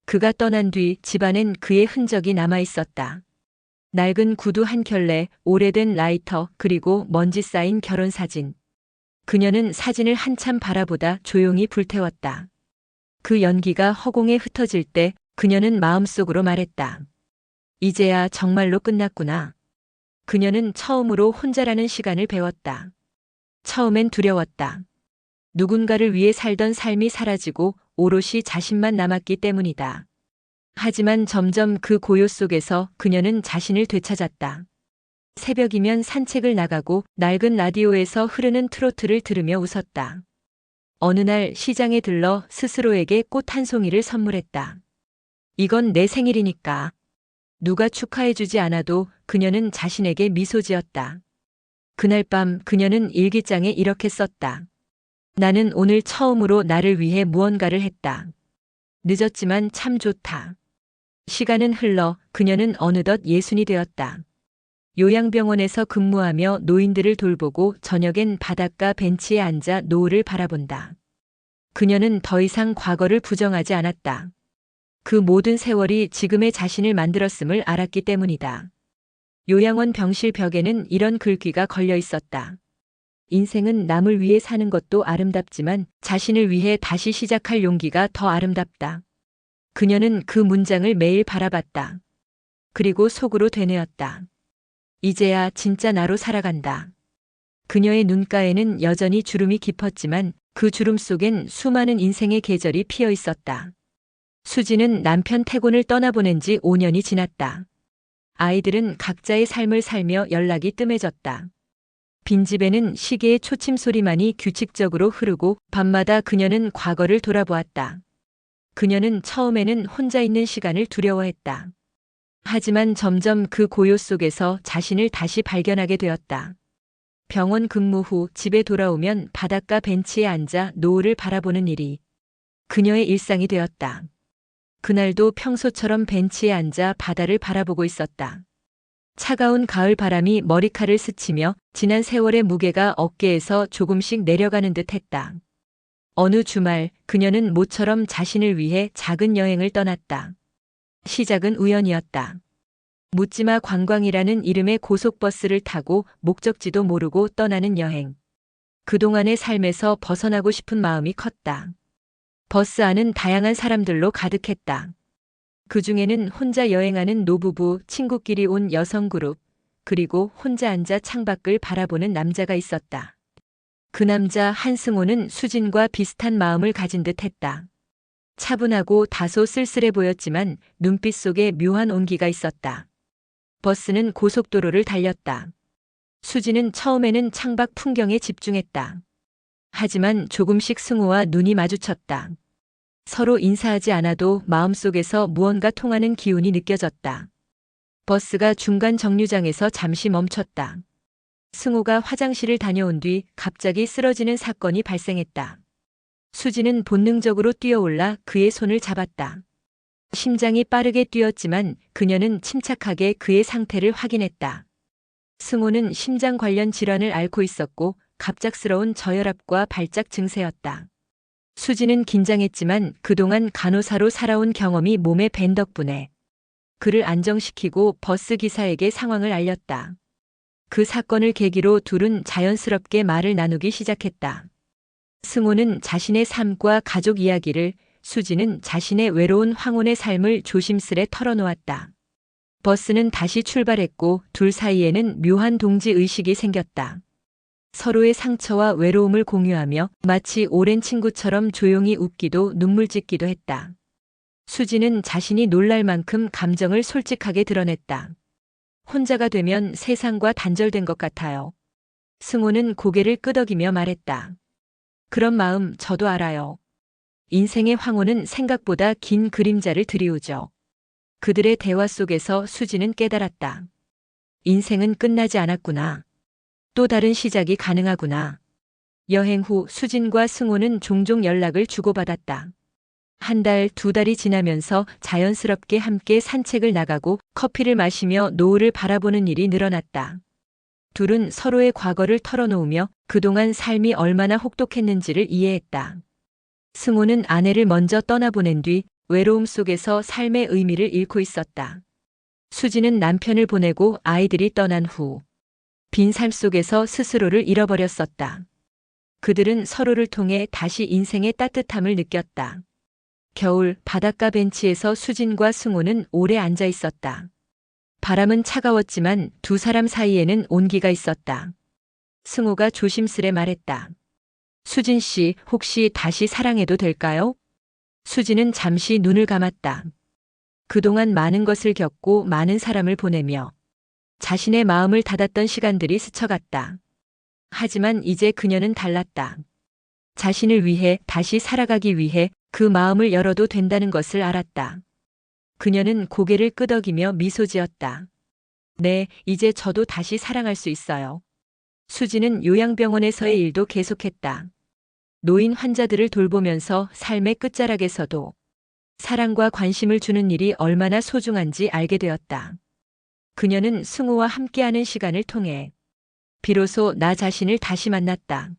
그가 떠난 뒤 집안엔 그의 흔적이 남아 있었다. 낡은 구두 한 켤레, 오래된 라이터, 그리고 먼지 쌓인 결혼 사진. 그녀는 사진을 한참 바라보다 조용히 불태웠다. 그 연기가 허공에 흩어질 때 그녀는 마음속으로 말했다. 이제야 정말로 끝났구나. 그녀는 처음으로 혼자라는 시간을 배웠다. 처음엔 두려웠다. 누군가를 위해 살던 삶이 사라지고 오롯이 자신만 남았기 때문이다. 하지만 점점 그 고요 속에서 그녀는 자신을 되찾았다. 새벽이면 산책을 나가고 낡은 라디오에서 흐르는 트로트를 들으며 웃었다. 어느 날 시장에 들러 스스로에게 꽃 한 송이를 선물했다. 이건 내 생일이니까. 누가 축하해주지 않아도 그녀는 자신에게 미소 지었다. 그날 밤 그녀는 일기장에 이렇게 썼다. 나는 오늘 처음으로 나를 위해 무언가를 했다. 늦었지만 참 좋다. 시간은 흘러 그녀는 어느덧 예순이 되었다. 요양병원에서 근무하며 노인들을 돌보고 저녁엔 바닷가 벤치에 앉아 노을을 바라본다. 그녀는 더 이상 과거를 부정하지 않았다. 그 모든 세월이 지금의 자신을 만들었음을 알았기 때문이다. 요양원 병실 벽에는 이런 글귀가 걸려 있었다. 인생은 남을 위해 사는 것도 아름답지만 자신을 위해 다시 시작할 용기가 더 아름답다. 그녀는 그 문장을 매일 바라봤다. 그리고 속으로 되뇌었다. 이제야 진짜 나로 살아간다. 그녀의 눈가에는 여전히 주름이 깊었지만 그 주름 속엔 수많은 인생의 계절이 피어 있었다. 수지는 남편 태곤을 떠나보낸 지 5년이 지났다. 아이들은 각자의 삶을 살며 연락이 뜸해졌다. 빈집에는 시계의 초침 소리만이 규칙적으로 흐르고 밤마다 그녀는 과거를 돌아보았다. 그녀는 처음에는 혼자 있는 시간을 두려워했다. 하지만 점점 그 고요 속에서 자신을 다시 발견하게 되었다. 병원 근무 후 집에 돌아오면 바닷가 벤치에 앉아 노을을 바라보는 일이 그녀의 일상이 되었다. 그날도 평소처럼 벤치에 앉아 바다를 바라보고 있었다. 차가운 가을 바람이 머리카락을 스치며 지난 세월의 무게가 어깨에서 조금씩 내려가는 듯 했다. 어느 주말 그녀는 모처럼 자신을 위해 작은 여행을 떠났다. 시작은 우연이었다. 묻지마 관광이라는 이름의 고속버스를 타고 목적지도 모르고 떠나는 여행. 그동안의 삶에서 벗어나고 싶은 마음이 컸다. 버스 안은 다양한 사람들로 가득했다. 그 중에는 혼자 여행하는 노부부, 친구끼리 온 여성 그룹, 그리고 혼자 앉아 창밖을 바라보는 남자가 있었다. 그 남자 한승호는 수진과 비슷한 마음을 가진 듯 했다. 차분하고 다소 쓸쓸해 보였지만 눈빛 속에 묘한 온기가 있었다. 버스는 고속도로를 달렸다. 수지는 처음에는 창밖 풍경에 집중했다. 하지만 조금씩 승호와 눈이 마주쳤다. 서로 인사하지 않아도 마음속에서 무언가 통하는 기운이 느껴졌다. 버스가 중간 정류장에서 잠시 멈췄다. 승호가 화장실을 다녀온 뒤 갑자기 쓰러지는 사건이 발생했다. 수지는 본능적으로 뛰어올라 그의 손을 잡았다. 심장이 빠르게 뛰었지만 그녀는 침착하게 그의 상태를 확인했다. 승호는 심장 관련 질환을 앓고 있었고 갑작스러운 저혈압과 발작 증세였다. 수지는 긴장했지만 그동안 간호사로 살아온 경험이 몸에 밴 덕분에 그를 안정시키고 버스 기사에게 상황을 알렸다. 그 사건을 계기로 둘은 자연스럽게 말을 나누기 시작했다. 승호는 자신의 삶과 가족 이야기를, 수지는 자신의 외로운 황혼의 삶을 조심스레 털어놓았다. 버스는 다시 출발했고 둘 사이에는 묘한 동지 의식이 생겼다. 서로의 상처와 외로움을 공유하며 마치 오랜 친구처럼 조용히 웃기도 눈물 짓기도 했다. 수지는 자신이 놀랄 만큼 감정을 솔직하게 드러냈다. 혼자가 되면 세상과 단절된 것 같아요. 승호는 고개를 끄덕이며 말했다. 그런 마음 저도 알아요. 인생의 황혼은 생각보다 긴 그림자를 드리우죠. 그들의 대화 속에서 수지는 깨달았다. 인생은 끝나지 않았구나. 또 다른 시작이 가능하구나. 여행 후 수진과 승호는 종종 연락을 주고받았다. 한 달, 두 달이 지나면서 자연스럽게 함께 산책을 나가고 커피를 마시며 노을을 바라보는 일이 늘어났다. 둘은 서로의 과거를 털어놓으며 그동안 삶이 얼마나 혹독했는지를 이해했다. 승호는 아내를 먼저 떠나보낸 뒤 외로움 속에서 삶의 의미를 잃고 있었다. 수지는 남편을 보내고 아이들이 떠난 후 빈 삶 속에서 스스로를 잃어버렸었다. 그들은 서로를 통해 다시 인생의 따뜻함을 느꼈다. 겨울 바닷가 벤치에서 수진과 승호는 오래 앉아 있었다. 바람은 차가웠지만 두 사람 사이에는 온기가 있었다. 승호가 조심스레 말했다. 수진 씨, 혹시 다시 사랑해도 될까요? 수진은 잠시 눈을 감았다. 그동안 많은 것을 겪고 많은 사람을 보내며 자신의 마음을 닫았던 시간들이 스쳐갔다. 하지만 이제 그녀는 달랐다. 자신을 위해 다시 살아가기 위해 그 마음을 열어도 된다는 것을 알았다. 그녀는 고개를 끄덕이며 미소 지었다. 네, 이제 저도 다시 사랑할 수 있어요. 수지는 요양병원에서의 일도 계속했다. 노인 환자들을 돌보면서 삶의 끝자락에서도 사랑과 관심을 주는 일이 얼마나 소중한지 알게 되었다. 그녀는 승우와 함께하는 시간을 통해 비로소 나 자신을 다시 만났다.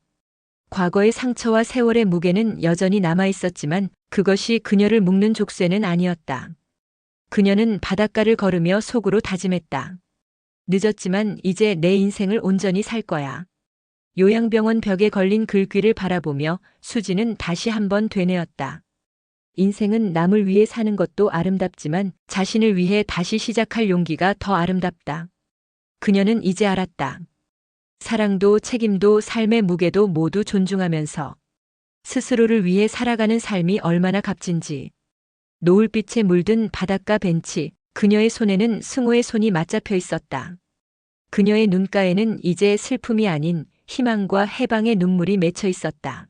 과거의 상처와 세월의 무게는 여전히 남아 있었지만 그것이 그녀를 묶는 족쇄는 아니었다. 그녀는 바닷가를 걸으며 속으로 다짐했다. 늦었지만 이제 내 인생을 온전히 살 거야. 요양병원 벽에 걸린 글귀를 바라보며 수지는 다시 한번 되뇌었다. 인생은 남을 위해 사는 것도 아름답지만 자신을 위해 다시 시작할 용기가 더 아름답다. 그녀는 이제 알았다. 사랑도 책임도 삶의 무게도 모두 존중하면서 스스로를 위해 살아가는 삶이 얼마나 값진지. 노을빛에 물든 바닷가 벤치, 그녀의 손에는 승호의 손이 맞잡혀 있었다. 그녀의 눈가에는 이제 슬픔이 아닌 희망과 해방의 눈물이 맺혀 있었다.